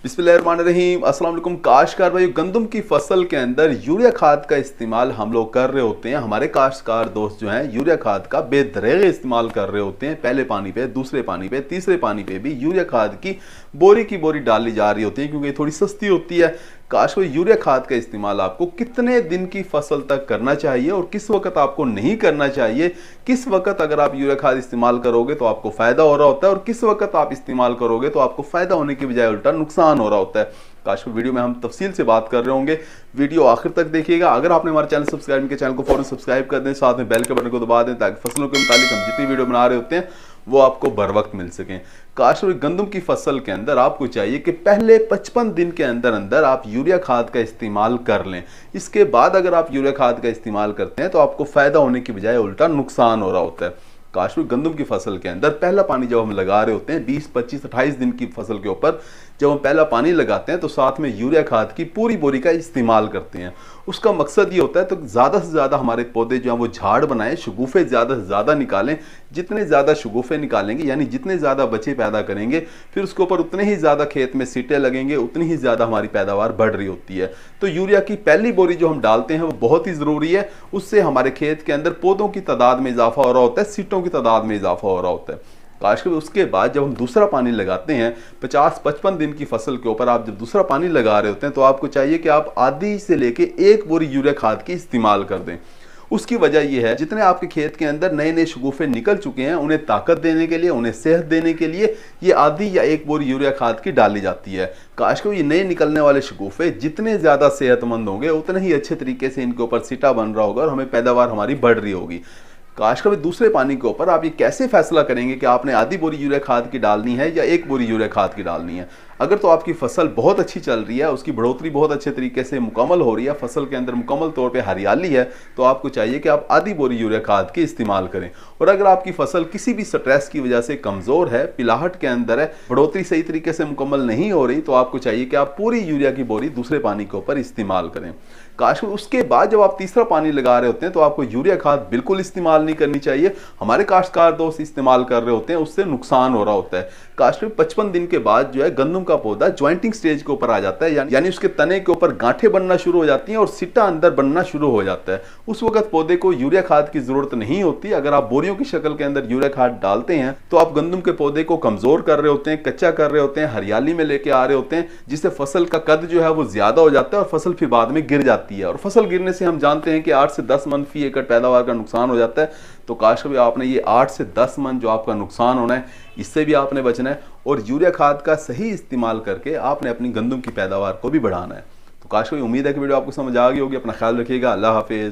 बिस्मिल्लाहिर्रहमानिर्रहीम। अस्सलाम वालेकुम काश्तकार भाई, गंदम की फसल के अंदर यूरिया खाद का इस्तेमाल हम लोग कर रहे होते हैं। हमारे काश्तकार दोस्त जो हैं यूरिया खाद का बेदरेग इस्तेमाल कर रहे होते हैं। पहले पानी पे, दूसरे पानी पे, तीसरे पानी पे भी यूरिया खाद की बोरी डाली जा रही होती है, क्योंकि थोड़ी सस्ती होती है। काश को यूरिया खाद का इस्तेमाल आपको कितने दिन की फसल तक करना चाहिए और किस वक्त आपको नहीं करना चाहिए, किस वक्त अगर आप यूरिया खाद इस्तेमाल करोगे तो आपको फायदा हो रहा होता है और किस वक्त आप इस्तेमाल करोगे तो आपको फायदा होने की बजाय उल्टा नुकसान हो रहा होता है। काश वीडियो में हम तफसील से बात कर रहे होंगे, वीडियो आखिर तक देखिएगा। अगर आपने हमारे चैनल सब्सक्राइब नहीं किया, चैनल को फौरन सब्सक्राइब कर दें, साथ में बेल के बटन को दबा दें ताकि फसलों के मुतालिक हम जितनी वीडियो बना रहे होते हैं वो आपको बर वक्त मिल सकें। काश गंदम की फसल के अंदर आपको चाहिए कि पहले 55 दिन के अंदर अंदर आप यूरिया खाद का इस्तेमाल कर लें। इसके बाद अगर आप यूरिया खाद का इस्तेमाल करते हैं तो आपको फायदा होने की बजाय उल्टा नुकसान हो रहा होता है। काश्मीर गंदम की फसल के अंदर पहला पानी जब हम लगा रहे होते हैं 20, 25, 28 दिन की फसल के ऊपर जब हम पहला पानी लगाते हैं तो साथ में यूरिया खाद की पूरी बोरी का इस्तेमाल करते हैं। उसका मकसद ये होता है तो ज़्यादा से ज़्यादा हमारे पौधे जो हैं वो झाड़ बनाएं, शगुफ़े ज़्यादा से ज़्यादा निकालें। जितने ज़्यादा शगुफ़े निकालेंगे यानी जितने ज़्यादा बच्चे पैदा करेंगे, फिर उसके ऊपर उतने ही ज़्यादा खेत में सीटें लगेंगे, उतनी ही ज़्यादा हमारी पैदावार बढ़ रही होती है। तो यूरिया की पहली बोरी जो हम डालते हैं वो बहुत ही ज़रूरी है। उससे हमारे खेत के अंदर पौधों की तादाद में इजाफा हो रहा होता है, सीटों की तादाद में इजाफा हो रहा होता है। काश उसके बाद जब हम दूसरा पानी लगाते हैं 50-55 दिन की फसल के ऊपर, आप जब दूसरा पानी लगा रहे होते हैं तो आपको चाहिए कि आप आधी से लेके 1 बोरी यूरिया खाद की इस्तेमाल कर दें। उसकी वजह यह है जितने आपके खेत के अंदर नए नए शगुफ़े निकल चुके हैं उन्हें ताकत देने के लिए, उन्हें सेहत देने के लिए ये आधी या 1 बोरी यूरिया खाद की डाली जाती है। काश को ये नए निकलने वाले शगुफ़े जितने ज़्यादा सेहतमंद होंगे उतने ही अच्छे तरीके से इनके ऊपर सीटा बन रहा होगा और हमें पैदावार हमारी बढ़ रही होगी। काश कभी दूसरे पानी के ऊपर आप ये कैसे फैसला करेंगे कि आपने आधी बोरी यूरिया खाद की डालनी है या 1 बोरी यूरिया खाद की डालनी है? अगर तो आपकी फसल बहुत अच्छी चल रही है, उसकी बढ़ोतरी बहुत अच्छे तरीके से मुकम्मल हो रही है, फसल के अंदर मुकम्मल तौर पे हरियाली है, तो आपको चाहिए कि आप आधी बोरी यूरिया खाद की इस्तेमाल करें। और अगर आपकी फसल किसी भी स्ट्रेस की वजह से कमज़ोर है, पिलाहट के अंदर है, बढ़ोतरी सही तरीके से मुकम्मल नहीं हो रही, तो आपको चाहिए कि आप पूरी यूरिया की बोरी दूसरे पानी के ऊपर इस्तेमाल करें। काश उसके बाद जब आप तीसरा पानी लगा रहे होते हैं तो आपको यूरिया खाद बिल्कुल इस्तेमाल नहीं करनी चाहिए। हमारे काश्तकार दोस्त इस्तेमाल कर रहे होते हैं, उससे नुकसान हो रहा होता है। काश 55 दिन के बाद जो है गंदम का पौधा ज्वाइंटिंग स्टेज के ऊपर आ जाता है, यानी उसके तने के ऊपर गांठें बनना शुरू हो जाती हैं और सिट्टा अंदर बनना शुरू हो जाता है। उस वक्त पौधे को यूरिया खाद की जरूरत नहीं होती। अगर आप बोरियों की शक्ल के अंदर यूरिया खाद डालते हैं तो आप गंदम के पौधे को कमजोर कर रहे होते हैं, कच्चा कर रहे होते हैं, हरियाली में लेके आ रहे होते हैं, जिससे फसल का कद जो है वो ज्यादा हो जाता है और फसल फिर बाद में गिर जाती है। और फसल गिरने से हम जानते हैं कि 8 से 10 मन फी एकड़ पैदावार का नुकसान हो जाता है। तो काश कभी आपने ये 8 से 10 मन जो आपका नुकसान होना है, इससे भी आपने बचना है और यूरिया खाद का सही इस्तेमाल करके आपने अपनी गंदम की पैदावार को भी बढ़ाना है। तो काश कभी उम्मीद है कि वीडियो आपको समझ आ गई होगी। अपना ख्याल रखिएगा। अल्लाह हाफिज।